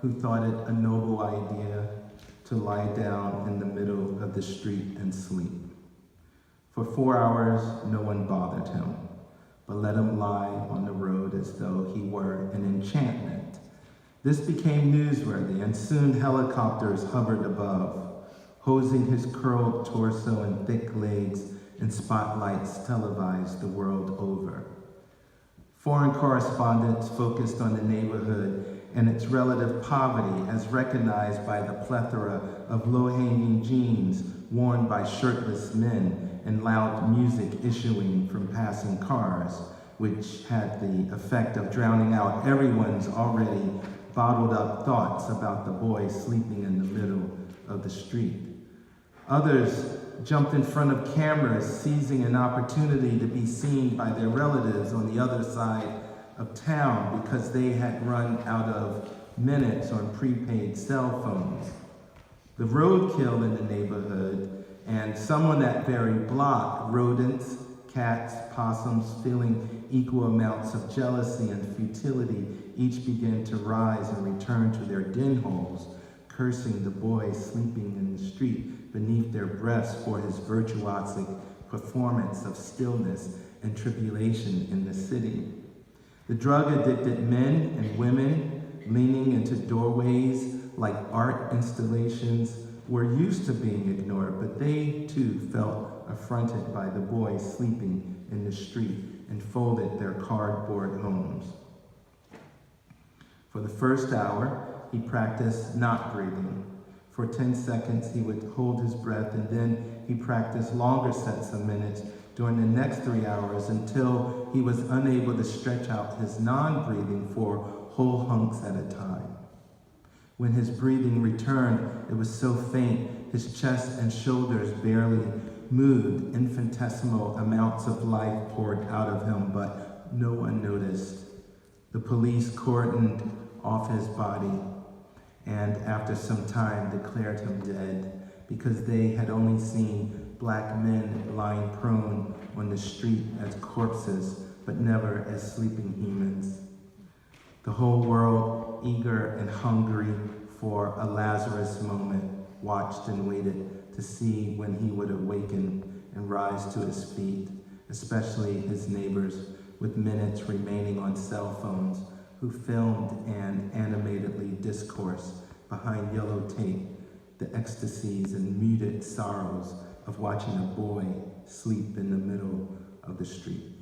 who thought it a noble idea to lie down in the middle of the street and sleep. For 4 hours, no one bothered him, but let him lie on the road as though he were an enchantment. This became newsworthy, and soon helicopters hovered above, hosing his curled torso and thick legs, and spotlights televised the world over. Foreign correspondents focused on the neighborhood and its relative poverty as recognized by the plethora of low-hanging jeans worn by shirtless men and loud music issuing from passing cars, which had the effect of drowning out everyone's already bottled up thoughts about the boy sleeping in the middle of the street. Others jumped in front of cameras, seizing an opportunity to be seen by their relatives on the other side of town because they had run out of minutes on prepaid cell phones. The roadkill in the neighborhood, and some on that very block, rodents, cats, possums, feeling equal amounts of jealousy and futility, each began to rise and return to their den holes, cursing the boy sleeping in the street beneath their breaths for his virtuosic performance of stillness and tribulation in the city. The drug-addicted men and women leaning into doorways like art installations were used to being ignored, but they too felt affronted by the boy sleeping in the street and folded their cardboard homes. For the first hour, he practiced not breathing. For 10 seconds, he would hold his breath, and then he practiced longer sets of minutes during the next 3 hours until he was unable to stretch out his non-breathing for whole hunks at a time. When his breathing returned, it was so faint, his chest and shoulders barely moved. Infinitesimal amounts of life poured out of him, but no one noticed. The police cordoned off his body and after some time declared him dead because they had only seen black men lying prone on the street as corpses, but never as sleeping humans. The whole world, eager and hungry for a Lazarus moment, watched and waited to see when he would awaken and rise to his feet, especially his neighbors with minutes remaining on cell phones who filmed and animatedly discoursed behind yellow tape the ecstasies and muted sorrows of watching a boy sleep in the middle of the street.